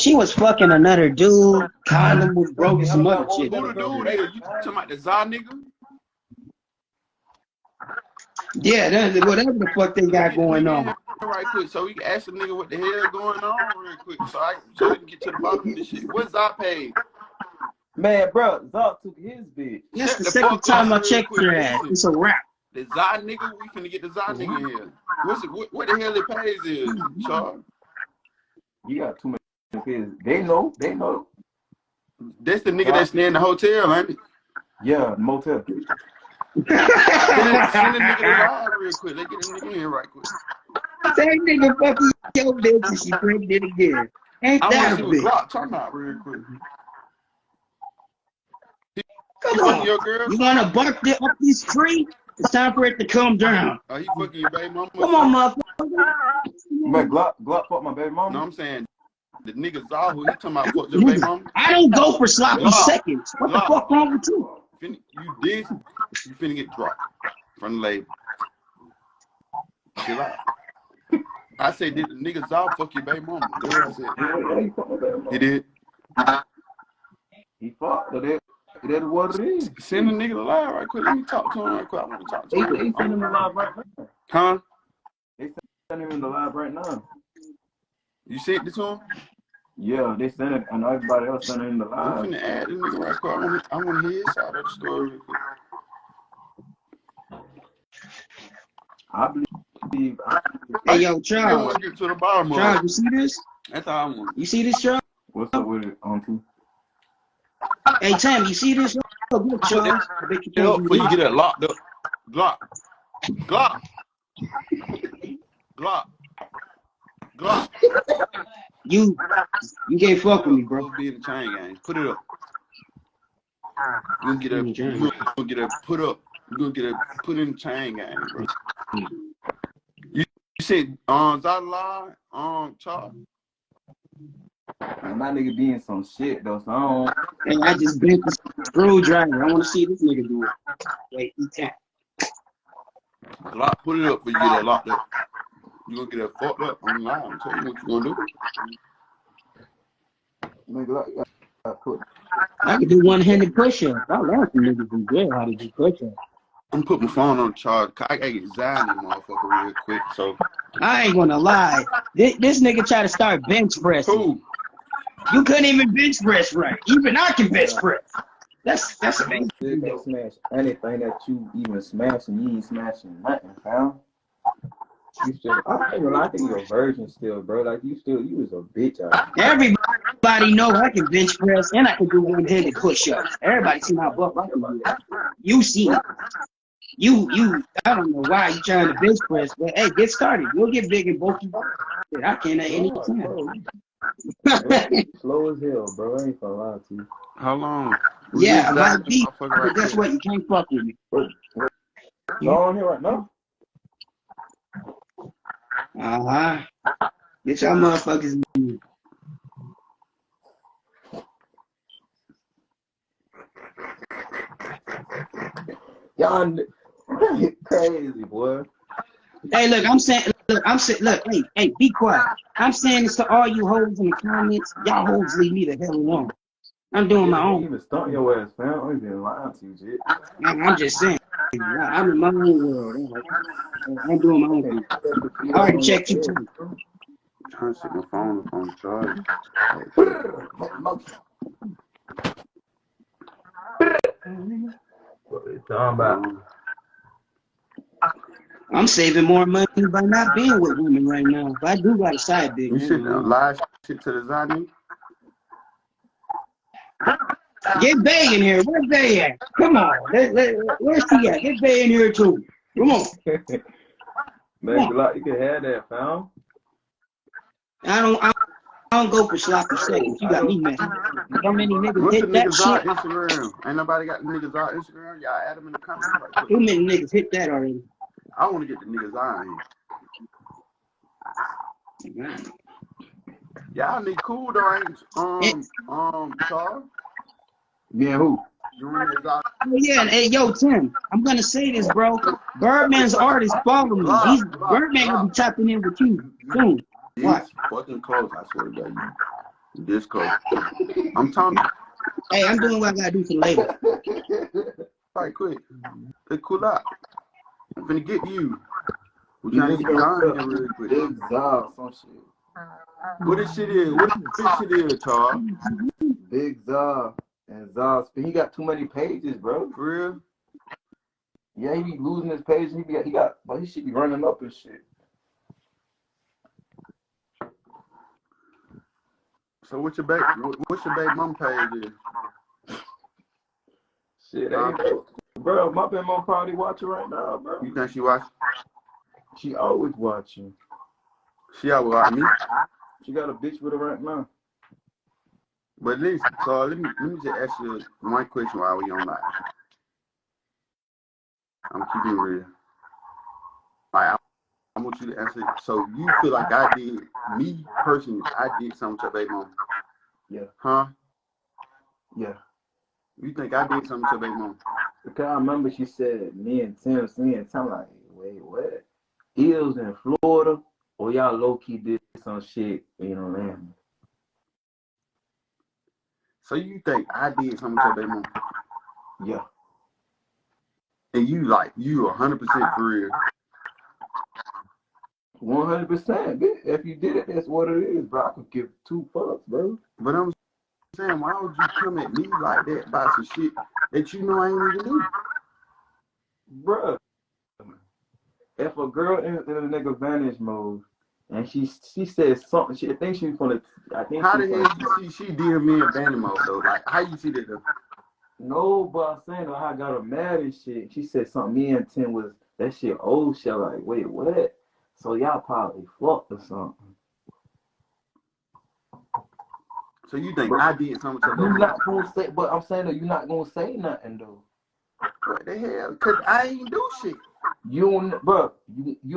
She was fucking another dude. Condom was broke. Some other shit. Who the dude is? You talking about the Zah nigga? Yeah, whatever the fuck they got going on. Right quick, so we can ask the nigga what the hell going on real quick, so we can get to the bottom of this shit. What's Zah paid? Man, bro, Zah took his bitch. That's the second time I checked your ass. It's a wrap. The Zah nigga, we finna get the Zah nigga in here. What the hell it pays is, Charles? You got too many kids. They know. That's the nigga that's in the hotel, ain't it? Yeah, the motel. Send the nigga to live real quick. Let's get the nigga in right quick. That nigga fucking your bitch and she pregnant again. Ain't that a bitch? Glock talking about real quick. Come on. Your girl? You wanna bark up this tree? It's time for it to come down. Oh, he fucking your baby mama? Come on, motherfucker. Man, Glock fuck my baby mama. No, I'm saying the nigga Zah who he talking about fuck your baby mama? I don't go for sloppy seconds. What the fuck wrong with you? You finna get dropped from the label. Chill out. I said, did the nigga Zah fuck your baby mama? That's what I said. Yeah, he fucked my baby mama. He did? He fucked her. That is what it is. Send the nigga to live right quick. Let me talk to him right quick. I want to talk to him. They send him live right now. Huh? They send him in the live right now. You sent it to him? Yeah, they send it, and everybody else send it in the live. I'm finna add this nigga right quick. I want to hear his side of the story real quick. I believe. Hey, yo, Charles. Get to the bottom Charles, you see this? That's all I want. You see this, Charles? What's up with it, Uncle? Hey, Tam, you see this? Look, Charles. Before you get it locked up. Glock. You can't fuck with me, bro. Be in the chain gang. Put it up. You're gonna get a put up. You're gonna get a put in the chain gang, bro. You said Zala, Charles. My nigga be in some shit though, so I don't. Hey, I just bent the screwdriver. I want to see this nigga do it. Wait, he can't. Put it up for you get it locked up. You're gonna get it fucked up on the line. I'm telling you what you're gonna do. Nigga, I can do one-handed push-ups. I learned from niggas in jail how to do push-ups. I'm putting my phone on charge. I gotta get Zion in motherfucker real quick. So I ain't gonna lie. This nigga try to start bench pressing. Who? You couldn't even bench press right. Even I can bench press. That's amazing. You can smash anything that you even smashing. You ain't smashing nothing, pal. You still, I think you're a virgin still, bro. Like you was a bitch out there. Everybody know I can bench press and I can do one-handed push-ups. Everybody see how buff I can do that. You see it. You, I don't know why you trying to bench press, but hey, get started. You'll get big and bulky. I can't at any time. Slow as hell, bro. I ain't gonna lie to you. How long? Yeah, I might be. But guess what? You can't fuck with me. You on here right now? Get y'all motherfuckers. Y'all crazy, boy. Hey, look, look, hey, be quiet. I'm saying this to all you hoes in the comments. Y'all hoes leave me the hell alone. I'm doing my own. You even stump your ass, fam. I ain't even lying to you, shit. I'm just saying. I'm in my own world. I'm doing my own thing. I already checked you too. I'm trying to set my phone up on charge. What they talking about? I'm saving more money by not being with women right now. But I do got a side bitch. You sent live shit to the Zani? Get Bay in here. Where's Bay at? Come on. Where's he at? Get Bay in here too. Come on. Man, Glock, you can have that, fam. I don't go for sloppy seconds. You got me mad. How many niggas What's hit the that niggas shit? on Instagram? Ain't nobody got the niggas on Instagram? Y'all add them in the comments right quick. Too many niggas hit that already. I want to get the niggas on here. Y'all need cool though, ain't Charles? Yeah, who? Oh yeah, hey yo Tim, I'm gonna say this, bro. Birdman's artist follow me. Birdman gonna be tapping in with you soon. Watch. Fucking close, I swear to God. Disco. I'm talking. Hey, I'm doing what I gotta do for later. All right, quick. Let's cool out. I'm finna get to you. We're You trying just to get gonna John here real quick. big Zah, some shit. What this shit is? What this shit is, Charles? Big Zah and Zah. He got too many pages, bro. For real? Yeah, he be losing his pages. But he should be running up and shit. So what's your baby mom page is? Shit, ain't no, bro. My baby mom probably watching right now, bro. You think she watch? She always watching. She always watch me. She got a bitch with her right now. But listen, so let me just ask you one question while we on live. I'm keeping it real. Like, I want you to answer. So you feel like me personally, I did something to your baby mom? Yeah. Huh? Yeah. You think I did something to your baby mom? Because I remember she said, me and Tim, I'm like, wait, what? Eels in Florida, or y'all low-key did some shit, you know what I mean? So you think I did something to your baby mom? Yeah. And you 100% for real? 100%. If you did it, that's what it is, bro. I could give two fucks, bro. But I'm saying, why would you come at me like that about some shit that you know I ain't even do? Bro, if a girl in a nigga vanish mode and she says something, I think she's gonna. How the hell you see she DM me in banning mode though? Like, how you see that though? No, but I'm saying though, I got her mad and shit. She said something. Me and Tim was that shit old shit. Like, wait, what? So y'all probably fucked or something. So you think I did something to your baby You're mom? not gonna say, but I'm saying though, you're not gonna say nothing though. What the hell? Cause I ain't do shit. You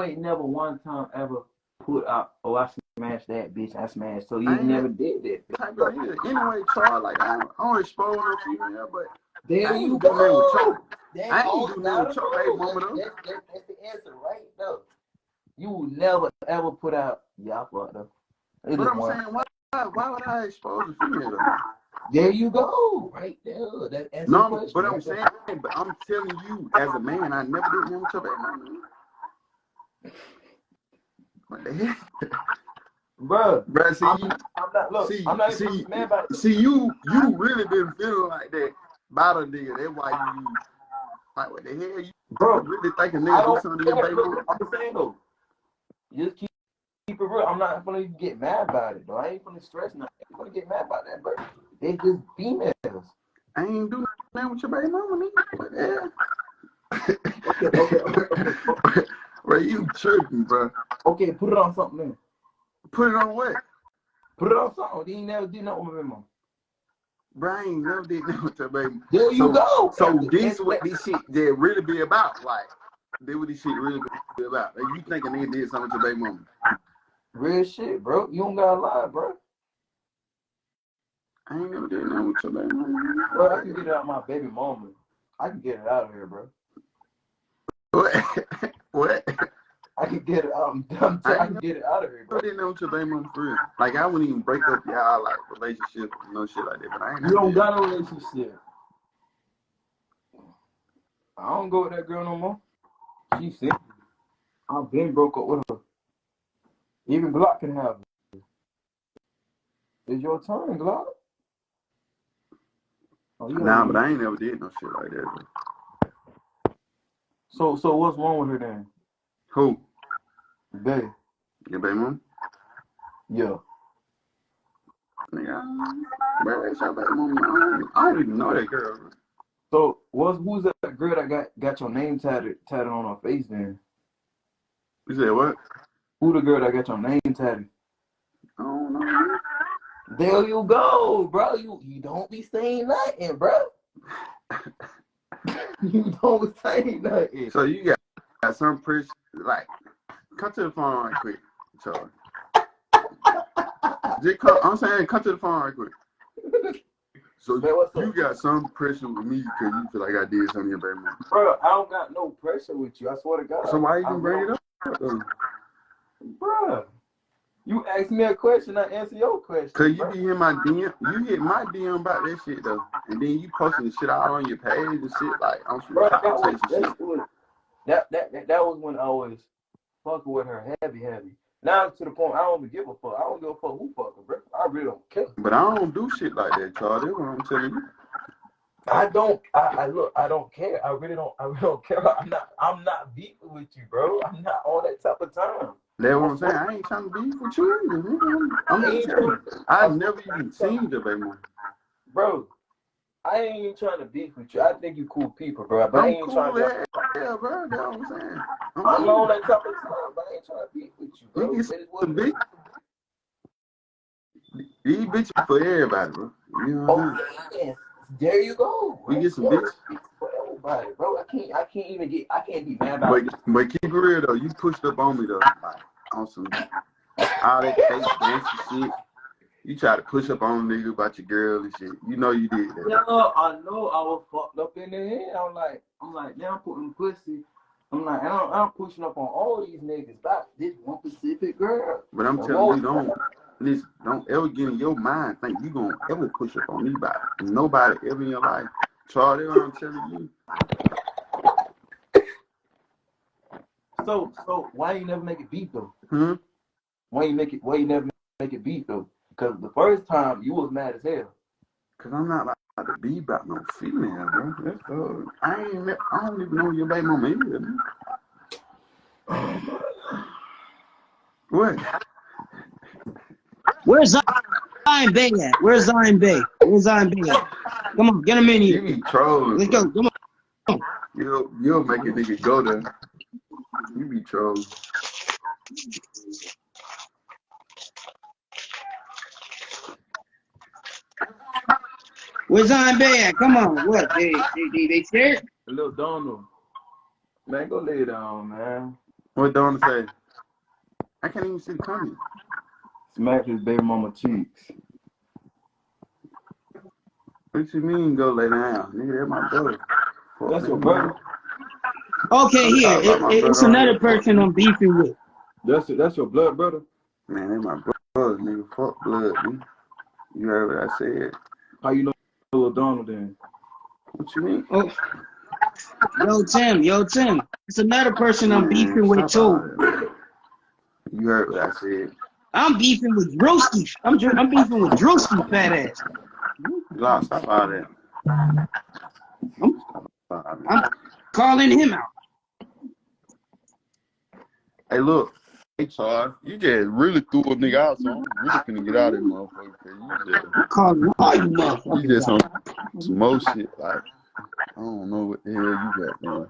ain't never one time ever put out, oh, I smashed that bitch, I smashed. So you never did that. Type of nigga. Anyway, Charles, like I don't expose no female, but There I ain't you do nothing with go. Charles. I ain't do nothing with Charles, baby mama though. That's the answer right there. You will never ever put out, yeah, I fucked up. But I'm saying, why would I expose a female though? There you go, right there. That's No, question, but I'm right saying, but I'm telling you, as a man, I never did nothing with your baby mama. What the hell? Bro, See, I'm not even mad about it. See, you really been feeling like that about a nigga. That's why you like, what the hell? You really think a nigga do something to your baby mama? I'm saying though, just keep it real. I'm not gonna get mad about it though. I ain't gonna stress nothing. I'm gonna get mad about that, bro. They just females. I ain't doing nothing with your baby mama, nigga. What the hell? Okay. Bro, you tripping, bro. Okay, put it on something then. Put it on what? Put it on something. You ain't never did nothing with my mom. Bro, I ain't never did nothing with your baby. There you go. So this what this shit that really be about. Like, this what this shit really be about. Like, you think a nigga did something to your baby mama? Real shit, bro. You don't gotta lie, bro. I ain't never did nothing with your baby mama. Bro, I can get it out of my baby mama. I can get it out of here, bro. What? What? I can get it out. I can get it out of here, bro. I didn't know what your baby mama for real. Like, I wouldn't even break up y'all like relationship and no shit like that. But I ain't. You don't got a relationship. I don't go with that girl no more. She sick. I've been broke up with her. Even Glock can have it. It's your turn, Glock. Oh, nah, but I ain't never did no shit like that. So what's wrong with her then? Who? Babe. Your baby mama? Yeah. Nigga, bro, that's your baby mama. I don't even know that girl. Bro. So who's that girl that got your name tatted on her face then? You said what? Who the girl that got your name tatted? I don't know. There you go, bro. You don't be saying nothing, bro. You don't say nothing. So you got some pressure, like, come to the phone right quick, Charlie. I'm saying, come to the phone right quick. So man, you got some pressure with me because you feel like I did something to your baby mama. Bro, I don't got no pressure with you. I swear to God. So why you bring it up? Bro, You ask me a question, I answer your question. Cause you be in my DM, you hit my DM about that shit though, and then you posting the shit out on your page and shit like on some conversation shit. That was when I was fucking with her heavy. Now to the point I don't even give a fuck. I don't give a fuck who fucking, bro. I really don't care. But I don't do shit like that, Charles. That's what I'm telling you. I don't care. I really don't care. I'm not beefing with you, bro. I'm not on that type of time. That's what I'm saying. I ain't trying to beef with you either. I'm just telling you. I've never even seen the baby mom. Bro, I ain't even trying to beef with you. I think you cool people, bro. But I ain't cool trying to. Yeah, bro. That's what I'm saying. I'm on that type of time, but I ain't trying to beef with you, bro. You get some bitch. These bitches for everybody, bro. You know what I'm saying? There you go. We get some bitches for everybody, bro. I can't be mad about it. But keep it real though. You pushed up on me though, like on some all that fake gangster shit. You try to push up on a nigga about your girl and shit. You know you did that. Yeah, I know I was fucked up in the head. I'm like, now I'm putting pussy. I'm pushing up on all these niggas about this one specific girl. But I'm telling you, don't ever get in your mind think you gonna ever push up on anybody. Nobody ever in your life. Charlie, what I'm telling you. So why you never make it beef though? Why you never make it beef though? Because the first time you was mad as hell. Cause I'm not like to be about no female, bro. That's I don't even know your baby mama is. What? Where's Zion Bay at? Where's Zion Bay? Come on, get him in here. You be trolling. Let's go. Come on. You'll make a nigga go there. You be trolling. Where's Zion Bay at? Come on. What? They scared? Little Donald. Man, go lay down, man. What Donald say? I can't even see the comment. Smack his baby mama cheeks. What you mean go lay down? Nigga, that's my brother. That's your brother? Okay, here. It's another person I'm beefing with. That's your blood brother? Man, that's my brother, nigga. Fuck blood, nigga. You heard what I said. How you know Little Donald then? What you mean? Oh. Yo, Tim. It's another person I'm beefing with too. You heard what I said. I'm beefing with Drewski. I'm beefing with Drewski, fat ass. Glock, stop all that. I'm calling him out. Hey, look. Hey, Charles, you just really threw a nigga out, so I'm really finna get out of this motherfucker. I'm calling all you motherfuckers. You just some more shit, like, I don't know what the hell you got, man.